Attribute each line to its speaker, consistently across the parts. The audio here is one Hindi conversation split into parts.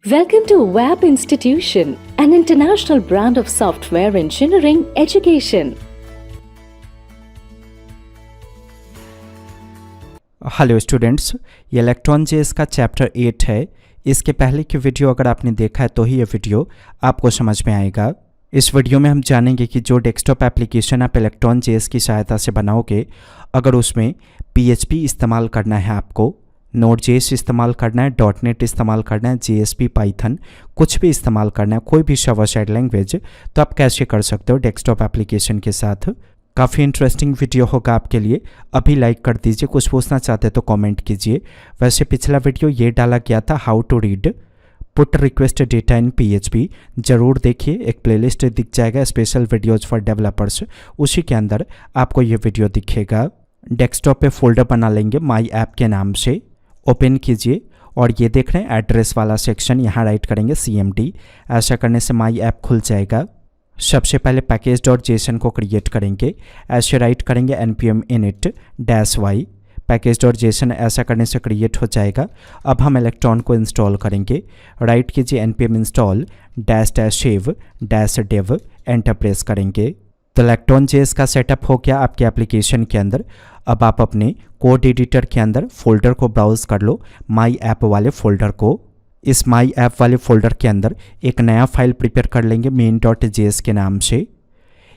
Speaker 1: Welcome to WAP Institution, an international brand of software engineering education.
Speaker 2: Hello students, ये इलेक्ट्रॉन जेएस का चैप्टर 8 है। इसके पहले की वीडियो अगर आपने देखा है तो ही ये वीडियो आपको समझ में आएगा। इस वीडियो में हम जानेंगे कि जो डेस्कटॉप एप्लीकेशन आप इलेक्ट्रॉन जेएस की सहायता से बनाओगे, अगर उसमें PHP इस्तेमाल करना है, आपको नोड जेएस इस्तेमाल करना है, .NET इस्तेमाल करना है, JSP, पाइथन कुछ भी इस्तेमाल करना है, कोई भी सर्वर साइड लैंग्वेज, तो आप कैसे कर सकते हो डेस्कटॉप एप्लीकेशन के साथ। काफ़ी इंटरेस्टिंग वीडियो होगा आपके लिए। अभी लाइक कर दीजिए, कुछ पूछना चाहते तो कमेंट कीजिए। वैसे पिछला वीडियो ये डाला गया था how to read put request data in PHP, ज़रूर देखिए। एक प्लेलिस्ट दिख जाएगा स्पेशल वीडियोज़ फॉर डेवलपर्स, उसी के अंदर आपको ये वीडियो दिखेगा। डेस्कटॉप पे फोल्डर बना लेंगे माई ऐप के नाम से, ओपन कीजिए और ये देख रहे हैं एड्रेस वाला सेक्शन, यहाँ राइट करेंगे CMD। ऐसा करने से माई ऐप खुल जाएगा। सबसे पहले पैकेज.json को क्रिएट करेंगे, ऐसे राइट करेंगे npm init-y पैकेज.json। ऐसा करने से क्रिएट हो जाएगा। अब हम इलेक्ट्रॉन को इंस्टॉल करेंगे, राइट कीजिए npm install -save-dev, enter press करेंगे तो इलेक्ट्रॉन जेएस का सेटअप हो गया आपके एप्लीकेशन के अंदर। अब आप अपने कोड एडिटर के अंदर फोल्डर को ब्राउज कर लो, माई ऐप वाले फोल्डर को। इस माई ऐप वाले फोल्डर के अंदर एक नया फाइल प्रिपेयर कर लेंगे main.js के नाम से।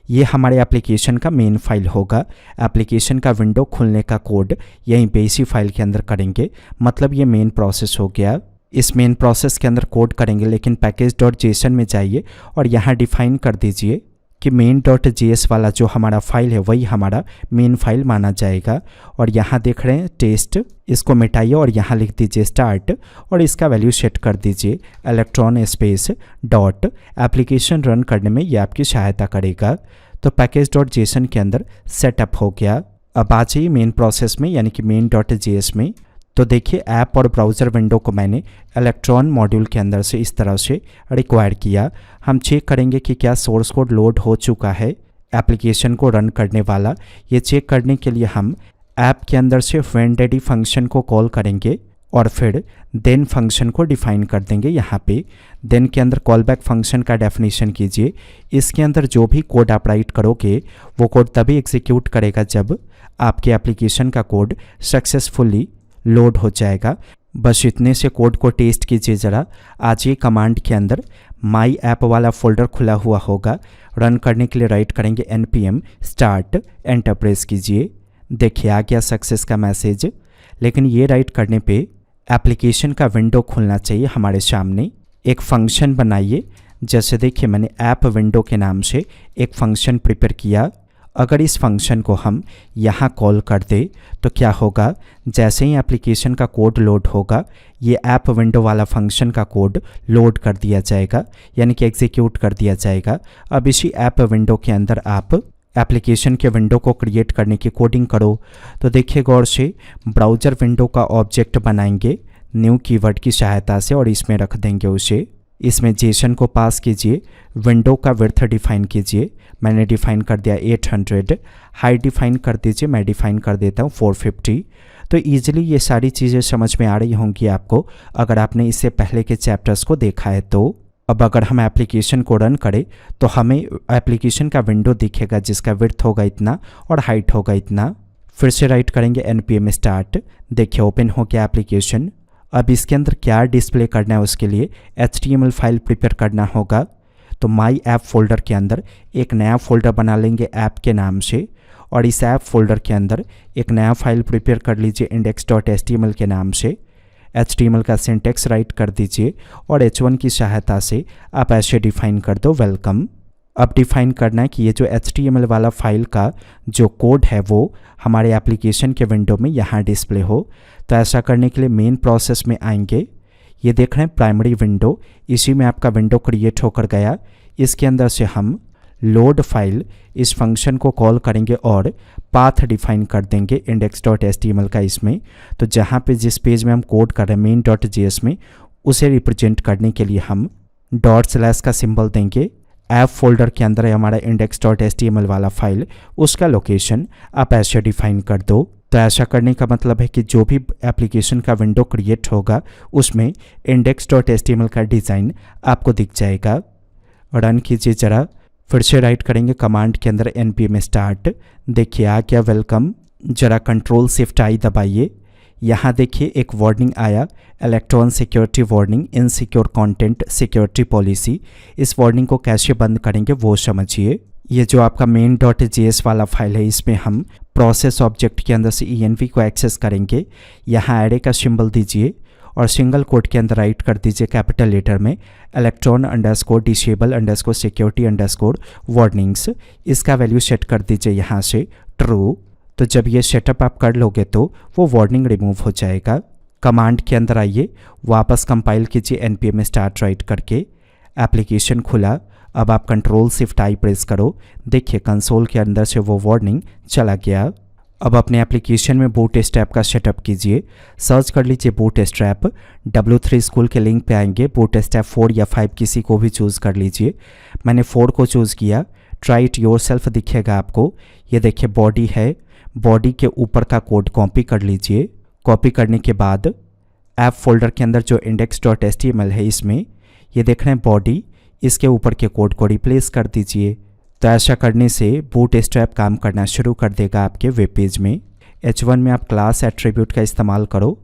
Speaker 2: ये हमारे एप्लीकेशन का मेन फाइल होगा। एप्लीकेशन का विंडो खुलने का कोड यहीं पे इसी फाइल के अंदर करेंगे, मतलब ये मेन प्रोसेस हो गया। इस मेन प्रोसेस के अंदर कोड करेंगे, लेकिन पैकेज.json में जाइए और यहाँ डिफाइन कर दीजिए कि main.js वाला जो हमारा फाइल है वही हमारा मेन फाइल माना जाएगा। और यहाँ देख रहे हैं टेस्ट, इसको मिटाइए और यहाँ लिख दीजिए स्टार्ट और इसका वैल्यू सेट कर दीजिए electron space dot. Application run करने में ये आपकी सहायता करेगा। तो पैकेज.json के अंदर सेटअप हो गया। अब आ जाइए मेन प्रोसेस में, यानी कि main.js में। तो देखिए ऐप और ब्राउज़र विंडो को मैंने इलेक्ट्रॉन मॉड्यूल के अंदर से इस तरह से रिक्वायर किया। हम चेक करेंगे कि क्या सोर्स कोड लोड हो चुका है एप्लीकेशन को रन करने वाला। ये चेक करने के लिए हम ऐप के अंदर से WhenReady फंक्शन को कॉल करेंगे और फिर देन फंक्शन को डिफाइन कर देंगे। यहाँ पे देन के अंदर कॉलबैक फंक्शन का डेफिनेशन कीजिए। इसके अंदर जो भी कोड आप राइट करोगे वो कोड तभी एग्जीक्यूट करेगा जब आपके एप्लीकेशन का कोड सक्सेसफुली लोड हो जाएगा। बस इतने से कोड को टेस्ट कीजिए ज़रा। आज ये कमांड के अंदर माई ऐप वाला फोल्डर खुला हुआ होगा। रन करने के लिए राइट करेंगे npm start, एंटर प्रेस कीजिए। देखिए आ गया सक्सेस का मैसेज। लेकिन ये राइट करने पे एप्लीकेशन का विंडो खुलना चाहिए हमारे सामने। एक फंक्शन बनाइए, जैसे देखिए मैंने ऐप विंडो के नाम से एक फंक्शन प्रिपेयर किया। अगर इस फंक्शन को हम यहाँ कॉल कर दे तो क्या होगा, जैसे ही एप्लीकेशन का कोड लोड होगा ये ऐप विंडो वाला फंक्शन का कोड लोड कर दिया जाएगा, यानी कि एग्जीक्यूट कर दिया जाएगा। अब इसी ऐप विंडो के अंदर आप एप्लीकेशन के विंडो को क्रिएट करने की कोडिंग करो। तो देखिए गौर से, ब्राउज़र विंडो का ऑब्जेक्ट बनाएंगे न्यू कीवर्ड की सहायता से और इसमें रख देंगे उसे। इसमें जेसन को पास कीजिए, विंडो का विड्थ डिफाइन कीजिए। मैंने डिफाइन कर दिया 800। हाइट डिफाइन कर दीजिए, मैं डिफाइन कर देता हूँ 450। तो ईजिली ये सारी चीज़ें समझ में आ रही होंगी आपको अगर आपने इससे पहले के चैप्टर्स को देखा है तो। अब अगर हम एप्लीकेशन को रन करें तो हमें एप्लीकेशन का विंडो दिखेगा जिसका विड्थ होगा इतना और हाइट होगा इतना। फिर से राइट करेंगे npm start। देखिए ओपन हो गया एप्लीकेशन। अब इसके अंदर क्या डिस्प्ले करना है उसके लिए HTML फाइल प्रिपेयर करना होगा। तो माई ऐप फोल्डर के अंदर एक नया फोल्डर बना लेंगे ऐप के नाम से और इस ऐप फोल्डर के अंदर एक नया फाइल प्रिपेयर कर लीजिए index.html के नाम से। HTML का सिंटेक्स राइट कर दीजिए और H1 की सहायता से आप ऐसे डिफाइन कर दो वेलकम। अब डिफाइन करना है कि ये जो HTML वाला फाइल का जो कोड है वो हमारे एप्लीकेशन के विंडो में यहाँ डिस्प्ले हो। तो ऐसा करने के लिए मेन प्रोसेस में आएंगे। ये देख रहे हैं प्राइमरी विंडो, इसी में आपका विंडो क्रिएट होकर गया। इसके अंदर से हम लोड फाइल इस फंक्शन को कॉल करेंगे और पाथ डिफाइन कर देंगे index.html का इसमें। तो जहाँ पे जिस पेज में हम कोड कर रहे हैं main.js में, उसे रिप्रेजेंट करने के लिए हम डॉट का सिंबल देंगे। ऐप फोल्डर के अंदर है हमारा index.html वाला फाइल, उसका लोकेशन आप ऐसे डिफाइन कर दो। तो ऐसा करने का मतलब है कि जो भी एप्लीकेशन का विंडो क्रिएट होगा उसमें index.html का डिज़ाइन आपको दिख जाएगा। रन कीजिए ज़रा, फिर से राइट करेंगे कमांड के अंदर npm स्टार्ट। देखिए आ गया वेलकम। ज़रा कंट्रोल शिफ्ट आई दबाइए। यहाँ देखिए एक वार्निंग आया, electron security warning, insecure content security policy. इस वार्निंग को कैसे बंद करेंगे वो समझिए। ये जो आपका main.js वाला फाइल है, इसमें हम प्रोसेस ऑब्जेक्ट के अंदर से env को एक्सेस करेंगे। यहाँ एरे का सिंबल दीजिए और सिंगल कोट के अंदर राइट कर दीजिए कैपिटल लेटर में electron_disable_security_warnings। इसका वैल्यू सेट कर दीजिए यहाँ से ट्रू। तो जब ये सेटअप आप कर लोगे तो वो वार्निंग रिमूव हो जाएगा। कमांड के अंदर आइए, वापस कंपाइल कीजिए npm स्टार्ट राइट करके। एप्लीकेशन खुला। अब आप कंट्रोल शिफ्ट आई प्रेस करो। देखिए कंसोल के अंदर से वो वार्निंग चला गया। अब अपने एप्लीकेशन में बूट स्ट्रैप का सेटअप कीजिए। सर्च कर लीजिए बूट स्ट्रैप। W3 स्कूल के लिंक पे आएंगे। बूट स्ट्रैप 4 या 5 किसी को भी चूज़ कर लीजिए। मैंने 4 को चूज़ किया। ट्राई इट योरसेल्फ दिखेगा आपको। ये देखिए बॉडी है, बॉडी के ऊपर का कोड कॉपी कर लीजिए। कॉपी करने के बाद ऐप फोल्डर के अंदर जो index.html है इसमें ये देख रहे हैं बॉडी, इसके ऊपर के कोड को रिप्लेस कर दीजिए। तो ऐसा करने से बूट स्ट्रैप काम करना शुरू कर देगा आपके वेब पेज में। H1 में आप क्लास एट्रीब्यूट का इस्तेमाल करो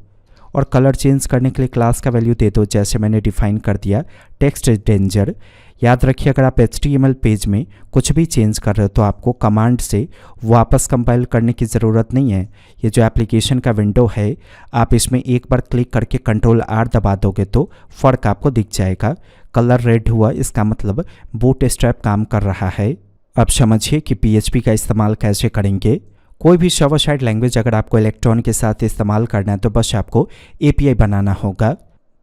Speaker 2: और कलर चेंज करने के लिए क्लास का वैल्यू दे दो, जैसे मैंने डिफाइन कर दिया टेक्स्ट डेंजर। याद रखिए अगर आप HTML पेज में कुछ भी चेंज कर रहे हो तो आपको कमांड से वापस कंपाइल करने की ज़रूरत नहीं है। ये जो एप्लीकेशन का विंडो है, आप इसमें एक बार क्लिक करके कंट्रोल R दबा दोगे तो फ़र्क आपको दिख जाएगा। कलर रेड हुआ, इसका मतलब बूट स्ट्रैप काम कर रहा है। अब समझिए कि PHP का इस्तेमाल कैसे करेंगे। कोई भी सर्वर साइड लैंग्वेज अगर आपको इलेक्ट्रॉन के साथ इस्तेमाल करना है तो बस आपको API बनाना होगा।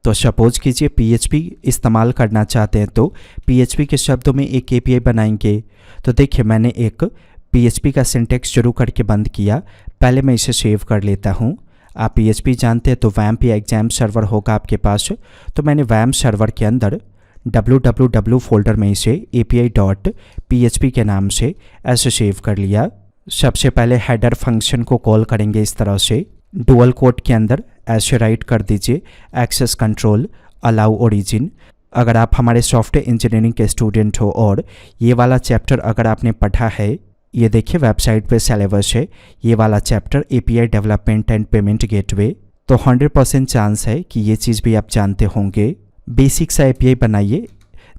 Speaker 2: तो सपोज कीजिए PHP इस्तेमाल करना चाहते हैं तो PHP के शब्दों में एक API बनाएंगे। तो देखिए मैंने एक PHP का सिंटेक्स शुरू करके बंद किया। पहले मैं इसे सेव कर लेता हूँ। आप PHP जानते हैं तो WAMP या एग्जाम सर्वर होगा आपके पास। तो मैंने WAMP सर्वर के अंदर www फोल्डर में इसे api.php के नाम से ऐसे सेव कर लिया। सबसे पहले हेडर फंक्शन को कॉल करेंगे इस तरह से। डुअल कोट के अंदर ऐसे राइट कर दीजिए एक्सेस कंट्रोल अलाउ ओरिजिन। अगर आप हमारे सॉफ्टवेयर इंजीनियरिंग के स्टूडेंट हो और ये वाला चैप्टर अगर आपने पढ़ा है, ये देखिए वेबसाइट पे सिलेबस है, ये वाला chapter API development and payment gateway, तो 100% चांस है कि ये चीज़ भी आप जानते होंगे। बेसिक सा API बनाइए।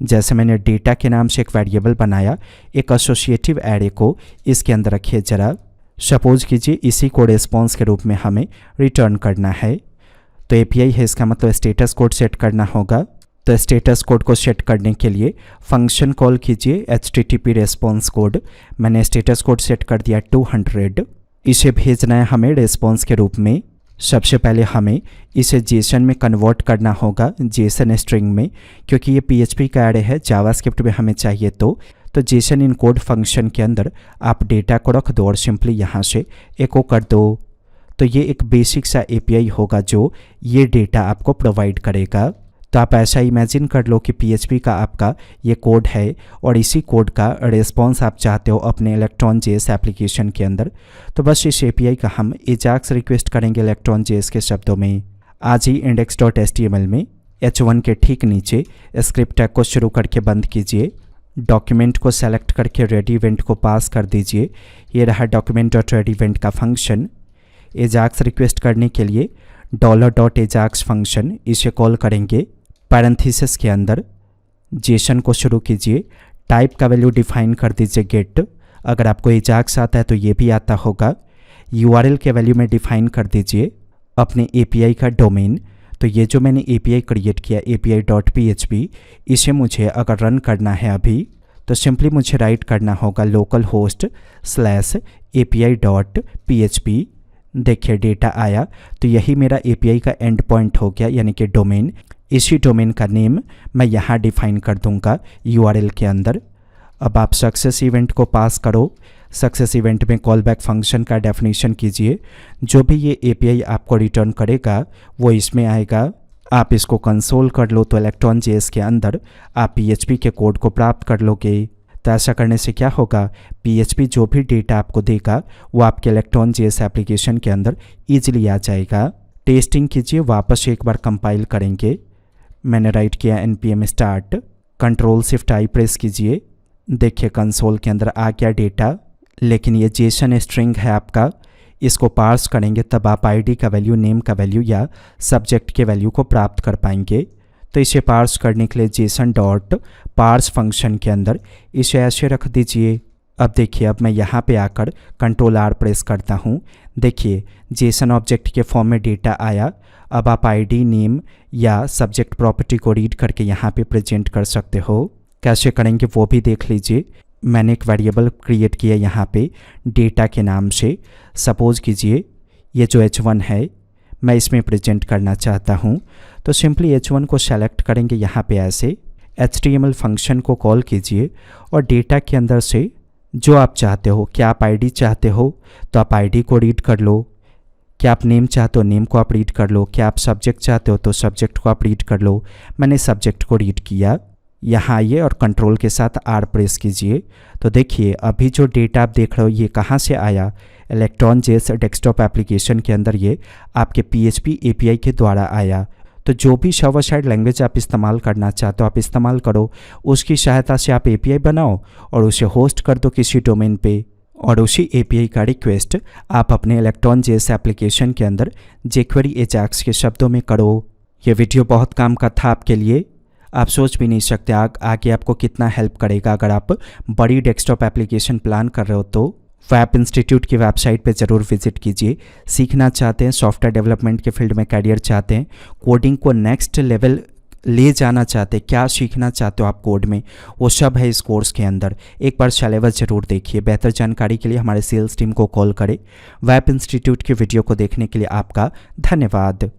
Speaker 2: जैसे मैंने डेटा के नाम से एक वेरिएबल बनाया, एक एसोसिएटिव एरे को इसके अंदर रखिए ज़रा। सपोज कीजिए इसी को रिस्पॉन्स के रूप में हमें रिटर्न करना है। तो API है, इसका मतलब स्टेटस कोड सेट करना होगा। तो स्टेटस कोड को सेट करने के लिए फंक्शन कॉल कीजिए HTTP रिस्पॉन्स कोड। मैंने स्टेटस कोड सेट कर दिया 200। इसे भेजना है हमें रिस्पॉन्स के रूप में। सबसे पहले हमें इसे जेसन में कन्वर्ट करना होगा, जेसन स्ट्रिंग में, क्योंकि ये PHP का एरे है, जावास्क्रिप्ट में हमें चाहिए। तो जेसन इन कोड फंक्शन के अंदर आप डेटा को रख दो और सिंपली यहाँ से एको कर दो। तो ये एक बेसिक सा API होगा जो ये डेटा आपको प्रोवाइड करेगा। तो आप ऐसा इमेजिन कर लो कि PHP का आपका ये कोड है और इसी कोड का रिस्पॉन्स आप चाहते हो अपने electron.js एप्लीकेशन के अंदर। तो बस इस API का हम एजाक्स रिक्वेस्ट करेंगे electron.js के शब्दों में। आज ही index.html में H1 के ठीक नीचे स्क्रिप्ट टैग को शुरू करके बंद कीजिए। डॉक्यूमेंट को सेलेक्ट करके रेडी इवेंट को पास कर दीजिए। ये रहा document.ready इवेंट का फंक्शन। एजाक्स रिक्वेस्ट करने के लिए $.ajax फंक्शन इसे कॉल करेंगे। पैरेंथेसिस के अंदर जेसन को शुरू कीजिए। टाइप का वैल्यू डिफाइन कर दीजिए गेट। अगर आपको एजाक्स आता है तो ये भी आता होगा। URL के वैल्यू में डिफाइन कर दीजिए अपने API का डोमेन। तो ये जो मैंने API क्रिएट किया api.php, इसे मुझे अगर रन करना है अभी तो सिंपली मुझे राइट करना होगा localhost/api.php। देखिए डेटा आया। तो यही मेरा API का एंड पॉइंट हो गया, यानी कि डोमेन। इसी डोमेन का नेम मैं यहाँ डिफाइन कर दूंगा URL के अंदर। अब आप सक्सेस इवेंट को पास करो। सक्सेस इवेंट में कॉल बैक फंक्शन का डेफिनेशन कीजिए। जो भी ये API आपको रिटर्न करेगा वो इसमें आएगा। आप इसको कंसोल कर लो तो electron.js के अंदर आप PHP के कोड को प्राप्त कर लोगे। तो ऐसा करने से क्या होगा, PHP जो भी डेटा आपको देगा वो आपके इलेक्ट्रॉन.js एप्लीकेशन के अंदर ईजिली आ जाएगा। टेस्टिंग कीजिए, वापस एक बार कंपाइल करेंगे। मैंने राइट किया npm स्टार्ट, Ctrl+Shift+I प्रेस कीजिए। देखिए कंसोल के अंदर आ गया डेटा, लेकिन ये जेसन स्ट्रिंग है आपका, इसको पार्स करेंगे तब आप आईडी का वैल्यू, नेम का वैल्यू या सब्जेक्ट के वैल्यू को प्राप्त कर पाएंगे। तो इसे पार्स करने के लिए जेसन डॉट पार्स फंक्शन के अंदर इसे ऐसे रख दीजिए। अब देखिए, अब मैं यहाँ पे आकर Ctrl+R प्रेस करता हूँ। देखिए जेसन ऑब्जेक्ट के फॉर्म में डेटा आया। अब आप आईडी, नेम या सब्जेक्ट प्रॉपर्टी को रीड करके यहाँ पे प्रेजेंट कर सकते हो। कैसे करेंगे वो भी देख लीजिए। मैंने एक वेरिएबल क्रिएट किया यहाँ पे डेटा के नाम से। सपोज कीजिए ये जो h1 है मैं इसमें प्रेजेंट करना चाहता हूँ, तो सिंपली h1 को सेलेक्ट करेंगे यहाँ पे ऐसे। HTML फंक्शन को कॉल कीजिए और डेटा के अंदर से जो आप चाहते हो, क्या आप आईडी चाहते हो तो आप आईडी को रीड कर लो, क्या आप नेम चाहते हो नेम को आप रीड कर लो, क्या आप सब्जेक्ट चाहते हो तो सब्जेक्ट को आप रीड कर लो। मैंने सब्जेक्ट को रीड किया। यहाँ आइए और कंट्रोल के साथ R प्रेस कीजिए। तो देखिए अभी जो डेटा आप देख रहे हो ये कहाँ से आया, इलेक्ट्रॉन.js डेस्कटॉप एप्लीकेशन के अंदर ये आपके PHP API के द्वारा आया। तो जो भी सर्वर साइड लैंग्वेज आप इस्तेमाल करना चाहते हो आप इस्तेमाल करो, उसकी सहायता से आप API बनाओ और उसे होस्ट कर दो किसी डोमेन पे, और उसी API का रिक्वेस्ट आप अपने इलेक्ट्रॉन.js एप्लीकेशन के अंदर jQuery Ajax के शब्दों में करो। ये वीडियो बहुत काम का था आपके लिए, आप सोच भी नहीं सकते आगे आपको कितना हेल्प करेगा। अगर आप बड़ी डेस्कटॉप एप्लीकेशन प्लान कर रहे हो तो वेब इंस्टीट्यूट की वेबसाइट पे ज़रूर विजिट कीजिए। सीखना चाहते हैं, सॉफ्टवेयर डेवलपमेंट के फील्ड में कैरियर चाहते हैं, कोडिंग को नेक्स्ट लेवल ले जाना चाहते हैं, क्या सीखना चाहते हो आप कोड में, वो सब है इस कोर्स के अंदर। एक बार सिलेबस ज़रूर देखिए। बेहतर जानकारी के लिए हमारे सेल्स टीम को कॉल करें। वेब इंस्टीट्यूट की वीडियो को देखने के लिए आपका धन्यवाद।